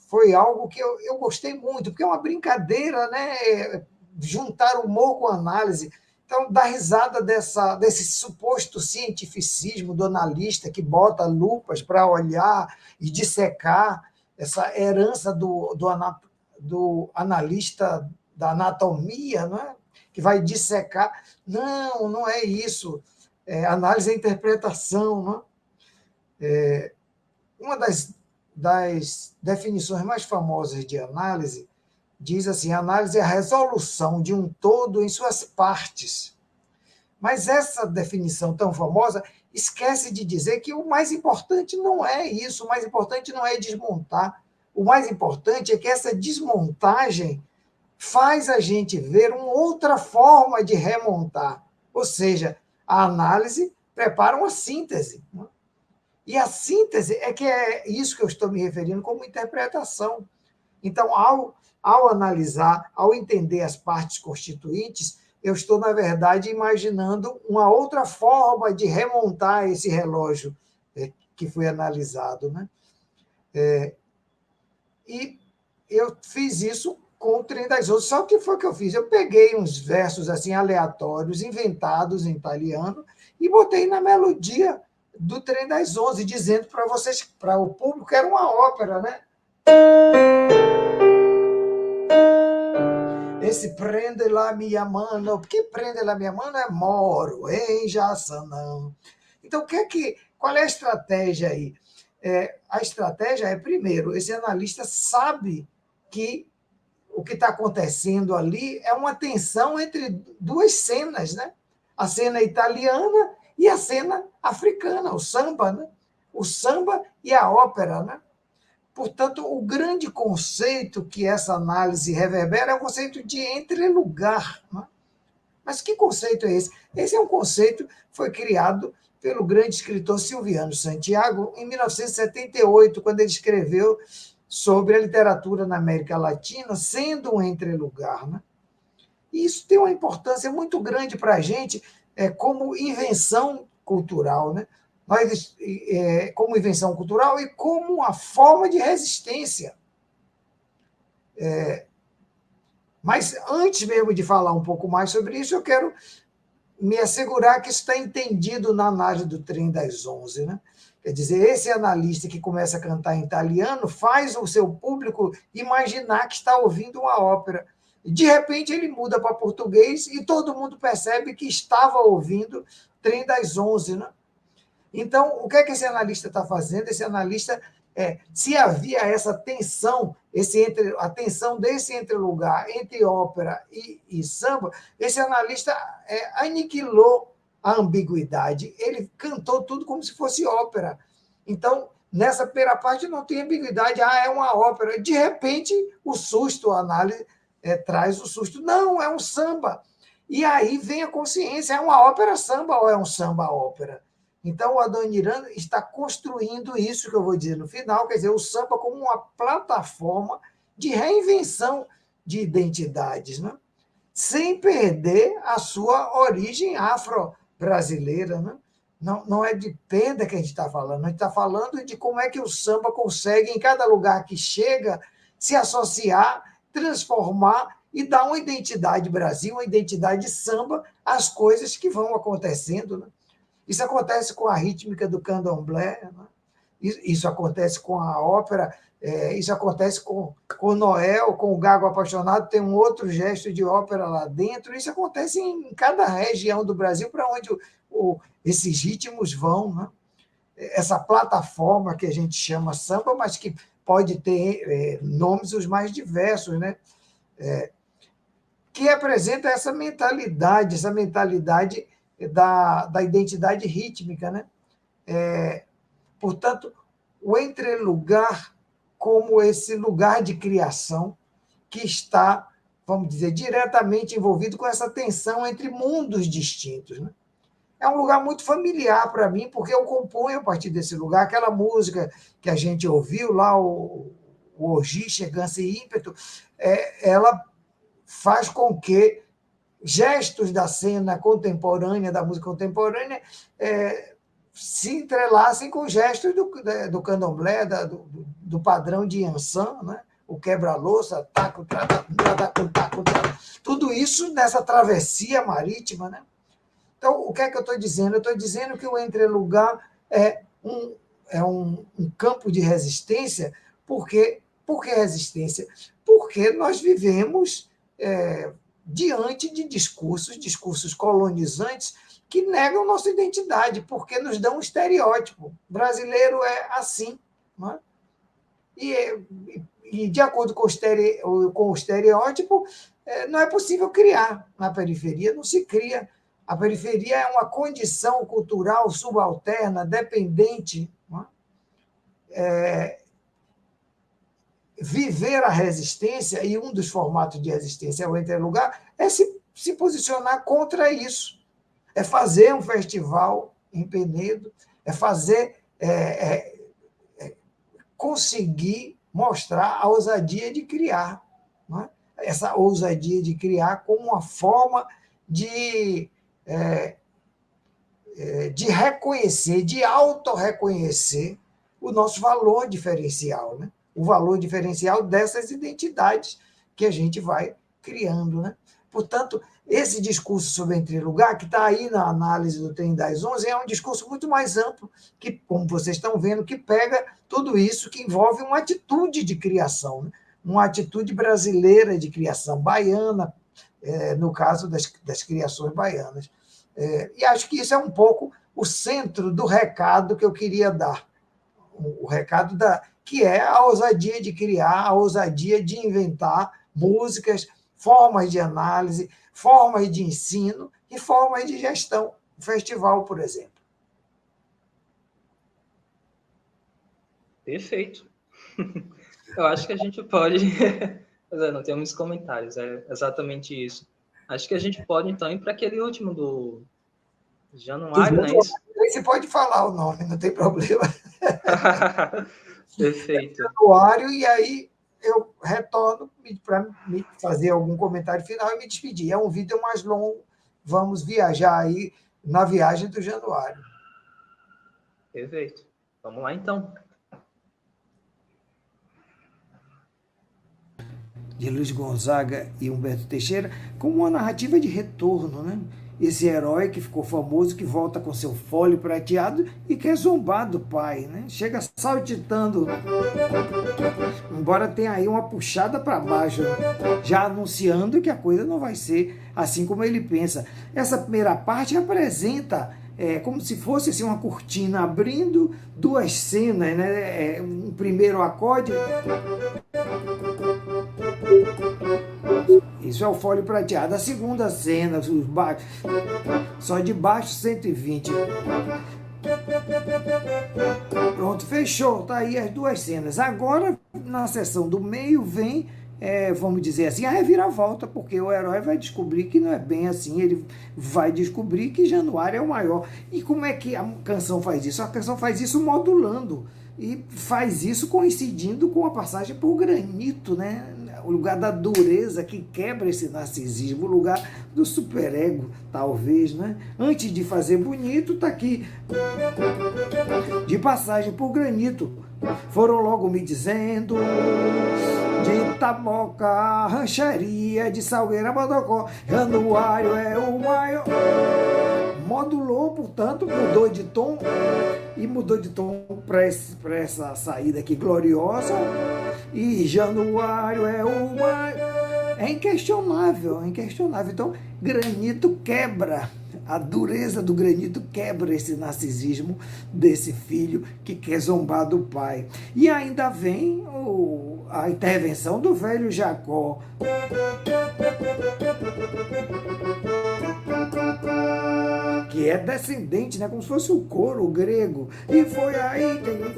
foi algo que eu gostei muito, porque é uma brincadeira, né? Juntar humor com análise. Então, dá risada desse suposto cientificismo do analista que bota lupas para olhar e dissecar essa herança do analista da anatomia, né? Que vai dissecar. Não, não é isso. Análise é interpretação. Né? Uma das definições mais famosas de análise diz assim: a análise é a resolução de um todo em suas partes. Mas essa definição tão famosa esquece de dizer que o mais importante não é isso, o mais importante não é desmontar. O mais importante é que essa desmontagem faz a gente ver uma outra forma de remontar. Ou seja, a análise prepara uma síntese. E a síntese é isso que eu estou me referindo como interpretação. Então, ao analisar, ao entender as partes constituintes, eu estou, na verdade, imaginando uma outra forma de remontar esse relógio que foi analisado. Né? E eu fiz isso com o Trem das 11. Só que foi o que eu fiz? Eu peguei uns versos assim aleatórios, inventados em italiano, e botei na melodia do Trem das 11, dizendo para vocês, para o público, que era uma ópera, né? Esse prende la minha mano, porque prende la minha mano é moro em Jaçanã. Então, qual é a estratégia aí? A estratégia é, primeiro, esse analista sabe que o que está acontecendo ali é uma tensão entre duas cenas, né? A cena italiana e a cena africana, o samba, né? O samba e a ópera, né? Portanto, o grande conceito que essa análise reverbera é o conceito de entrelugar. Né? Mas que conceito é esse? Esse é um conceito que foi criado pelo grande escritor Silviano Santiago em 1978, quando ele escreveu sobre a literatura na América Latina, sendo um entrelugar. Né? E isso tem uma importância muito grande para a gente como invenção cultural, né? Como invenção cultural e como uma forma de resistência. Mas antes mesmo de falar um pouco mais sobre isso, eu quero me assegurar que isso está entendido na análise do Trem das 11. Né? Quer dizer, esse analista que começa a cantar em italiano faz o seu público imaginar que está ouvindo uma ópera. De repente, ele muda para português e todo mundo percebe que estava ouvindo Trem das 11. Né? Então, o que é que esse analista está fazendo? Esse analista, se havia essa tensão, a tensão desse entrelugar entre ópera e samba, esse analista aniquilou a ambiguidade. Ele cantou tudo como se fosse ópera. Então, nessa primeira parte não tem ambiguidade. É uma ópera. De repente, o susto, a análise traz o susto. Não, é um samba. E aí vem a consciência, é uma ópera samba ou é um samba ópera? Então, o Adoniran está construindo isso que eu vou dizer no final, quer dizer, o samba como uma plataforma de reinvenção de identidades, né? Sem perder a sua origem afro-brasileira. Né? Não é de perda que a gente está falando, a gente está falando de como é que o samba consegue, em cada lugar que chega, se associar, transformar e dar uma identidade Brasil, uma identidade samba às coisas que vão acontecendo. Né? Isso acontece com a rítmica do candomblé, né? Isso acontece com a ópera, isso acontece com Noel, com o Gago Apaixonado, tem um outro gesto de ópera lá dentro, isso acontece em cada região do Brasil para onde esses ritmos vão. Né? Essa plataforma que a gente chama samba, mas que pode ter nomes os mais diversos, né? Que apresenta essa mentalidade da identidade rítmica. Né? Portanto, o entrelugar como esse lugar de criação que está, vamos dizer, diretamente envolvido com essa tensão entre mundos distintos, né? É um lugar muito familiar para mim, porque eu componho a partir desse lugar. Aquela música que a gente ouviu lá, o Orgi, Chegança e Ímpeto, ela faz com que gestos da cena contemporânea, da música contemporânea, se entrelacem com gestos do candomblé, do padrão de Yansan, né? O quebra-louça, tudo isso nessa travessia marítima, né? Então, o que é que eu estou dizendo? Eu estou dizendo que o entrelugar é um campo de resistência. Por que resistência? Porque nós vivemos diante de discursos colonizantes que negam nossa identidade, porque nos dão um estereótipo. O brasileiro é assim. Não é? E de acordo com o estereótipo, não é possível criar. Na periferia não se cria. A periferia é uma condição cultural subalterna, dependente. Não é? Viver a resistência, e um dos formatos de resistência é o interlugar, é se posicionar contra isso. É fazer um festival em Penedo, é fazer, conseguir mostrar a ousadia de criar. Não é? Essa ousadia de criar como uma forma de reconhecer, de autorreconhecer o nosso valor diferencial, né? O valor diferencial dessas identidades que a gente vai criando, né? Portanto, esse discurso sobre entrelugar, que está aí na análise do Trem das 11, é um discurso muito mais amplo, que, como vocês estão vendo, que pega tudo isso, que envolve uma atitude de criação, né? Uma atitude brasileira de criação, baiana, no caso das criações baianas. E acho que isso é um pouco o centro do recado que eu queria dar. O recado que é a ousadia de criar, a ousadia de inventar músicas, formas de análise, formas de ensino e formas de gestão. O festival, por exemplo. Perfeito. Eu acho que a gente pode... não tem muitos comentários, é exatamente isso. Acho que a gente pode, então, ir para aquele último do Januário, não é isso? Aí você pode falar o nome, não tem problema. Perfeito. Januário, e aí eu retorno para me fazer algum comentário final e me despedir. É um vídeo mais longo, vamos viajar aí na viagem do Januário. Perfeito. Vamos lá, então. De Luiz Gonzaga e Humberto Teixeira, como uma narrativa de retorno, né? Esse herói que ficou famoso, que volta com seu fole prateado e quer zombar do pai, né? Chega saltitando, embora tenha aí uma puxada para baixo, já anunciando que a coisa não vai ser assim como ele pensa. Essa primeira parte apresenta como se fosse assim, uma cortina abrindo, duas cenas, né? Um primeiro acorde. Isso é o fole prateado. A segunda cena, os baixos, só de baixo 120. Pronto, fechou. Tá aí as duas cenas. Agora, na seção do meio, vem, vamos dizer assim, a reviravolta, porque o herói vai descobrir que não é bem assim. Ele vai descobrir que Januário é o maior. E como é que a canção faz isso? A canção faz isso modulando. E faz isso coincidindo com a passagem por Granito, né? O lugar da dureza que quebra esse narcisismo, o lugar do superego, talvez, né? Antes de fazer bonito, tá aqui. De passagem por Granito, foram logo me dizendo, de Taboca, rancharia, de Salgueira, Bodocó, Januário é o maior. Modulou, portanto, mudou de tom, e mudou de tom para essa saída aqui gloriosa. E Januário é uma... É inquestionável, é inquestionável. Então, Granito quebra, a dureza do Granito quebra esse narcisismo desse filho que quer zombar do pai. E ainda vem a intervenção do velho Jacó. que é descendente, né? Como se fosse o coro grego. E foi aí que ele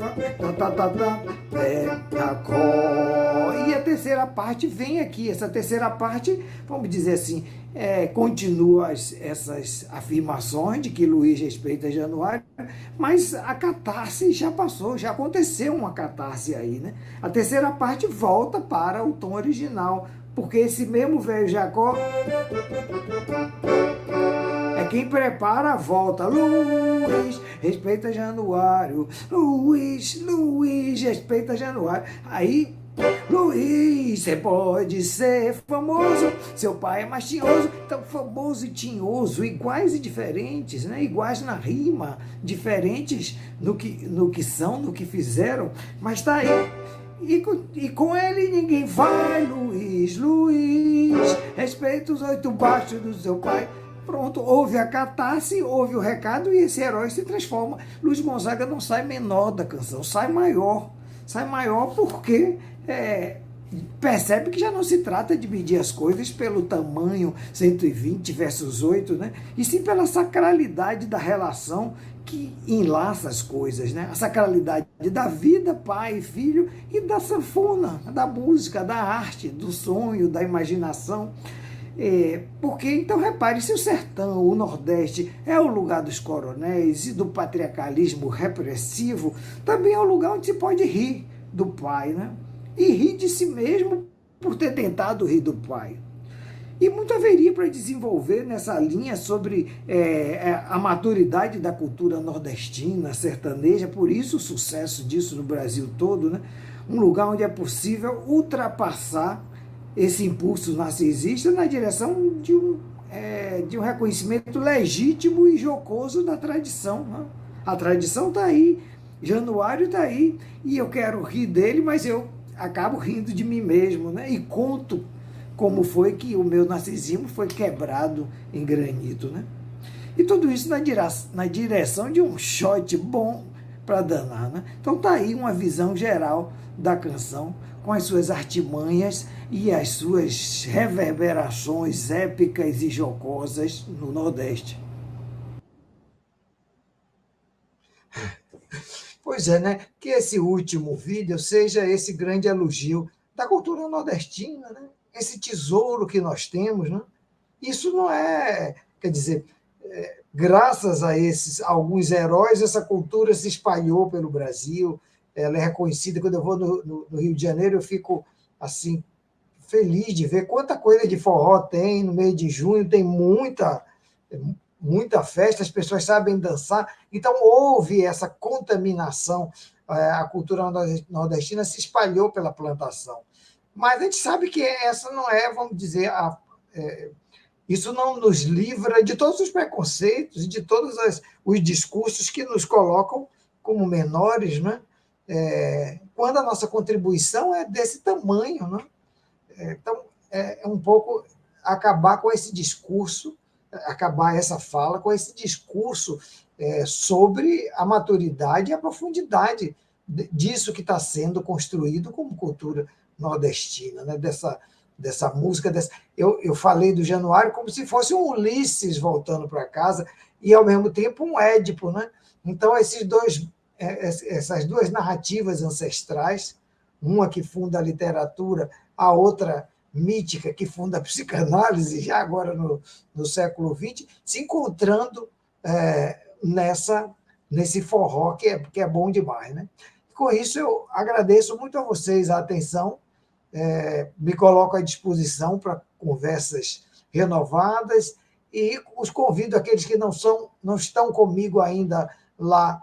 e a terceira parte vem aqui. Essa terceira parte, vamos dizer assim, continua essas afirmações de que Luiz respeita Januário, mas a catarse já passou, já aconteceu uma catarse aí, né? A terceira parte volta para o tom original, porque esse mesmo velho Jacó é quem prepara a volta. Luiz, respeita Januário. Luiz, respeita Januário. Aí, Luiz, você pode ser famoso. Seu pai é mais tinhoso. Então, famoso e tinhoso, iguais e diferentes, né? Iguais na rima, diferentes no que são, no que fizeram. Mas tá aí. E com ele ninguém vai, Luiz, respeita os 8 baixos do seu pai. Pronto, houve a catarse, houve o recado e esse herói se transforma. Luiz Gonzaga não sai menor da canção, sai maior. Sai maior porque percebe que já não se trata de medir as coisas pelo tamanho 120 versus 8, né? E sim pela sacralidade da relação que enlaça as coisas, né? A sacralidade da vida, pai e filho, e da sanfona, da música, da arte, do sonho, da imaginação. Porque, então, repare, se o sertão, o Nordeste, é o lugar dos coronéis e do patriarcalismo repressivo, também é o lugar onde se pode rir do pai, né? E rir de si mesmo por ter tentado rir do pai. E muito haveria para desenvolver nessa linha sobre a maturidade da cultura nordestina, sertaneja, por isso o sucesso disso no Brasil todo, né? Um lugar onde é possível ultrapassar esse impulso narcisista na direção de um reconhecimento legítimo e jocoso da tradição, né? A tradição está aí, Januário está aí, e eu quero rir dele, mas eu acabo rindo de mim mesmo, né? E conto como foi que o meu narcisismo foi quebrado em granito, né? E tudo isso na direção de um shot bom para danar, né? Então tá aí uma visão geral da canção, com as suas artimanhas e as suas reverberações épicas e jocosas no Nordeste. Pois é, né? Que esse último vídeo seja esse grande elogio da cultura nordestina, né? Esse tesouro que nós temos, né? Isso não quer dizer, graças a alguns heróis, essa cultura se espalhou pelo Brasil, ela é reconhecida. Quando eu vou no Rio de Janeiro, eu fico assim feliz de ver quanta coisa de forró tem no mês de junho, tem muita festa, as pessoas sabem dançar, então houve essa contaminação, a cultura nordestina se espalhou pela plantação. Mas a gente sabe que essa não vamos dizer, isso não nos livra de todos os preconceitos e de todos os discursos que nos colocam como menores, né? Quando a nossa contribuição é desse tamanho, né? Então, é um pouco acabar com esse discurso, acabar essa fala com esse discurso sobre a maturidade e a profundidade disso que está sendo construído como cultura nordestina, né? Dessa música. Eu falei do Januário como se fosse um Ulisses voltando para casa e, ao mesmo tempo, um Édipo, né? Então, essas duas narrativas ancestrais, uma que funda a literatura, a outra mítica que funda a psicanálise, já agora no século XX, se encontrando nesse forró que é bom demais, né? Com isso, eu agradeço muito a vocês a atenção, me coloco à disposição para conversas renovadas e os convido aqueles que não estão comigo ainda lá,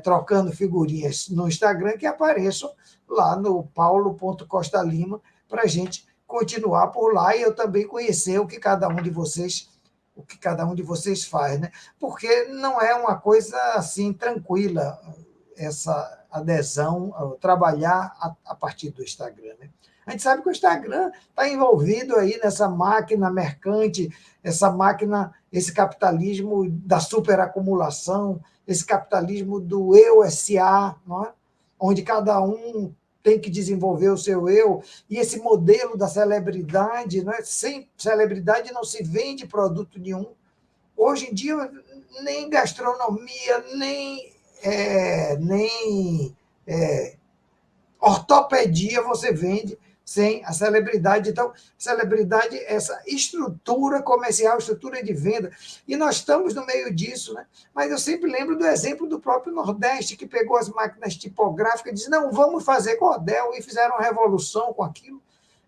trocando figurinhas no Instagram, que apareçam lá no paulo.costalima para a gente continuar por lá e eu também conhecer o que cada um de vocês faz, né? Porque não é uma coisa assim tranquila essa adesão, trabalhar a partir do Instagram, né? A gente sabe que o Instagram está envolvido aí nessa máquina mercante, esse capitalismo da superacumulação, esse capitalismo do eu SA, não é? Onde cada um tem que desenvolver o seu eu, e esse modelo da celebridade, não é? Sem celebridade não se vende produto nenhum. Hoje em dia nem gastronomia, nem ortopedia você vende sem a celebridade. Então, celebridade, essa estrutura comercial, estrutura de venda, e nós estamos no meio disso, né? Mas eu sempre lembro do exemplo do próprio Nordeste, que pegou as máquinas tipográficas e disse, não, vamos fazer cordel, e fizeram uma revolução com aquilo.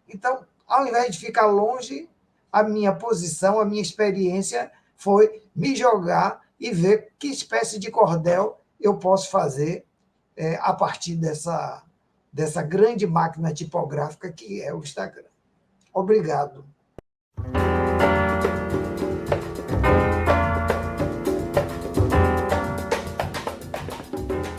Então, ao invés de ficar longe, a minha posição, a minha experiência foi me jogar e ver que espécie de cordel eu posso fazer a partir dessa grande máquina tipográfica que é o Instagram. Obrigado.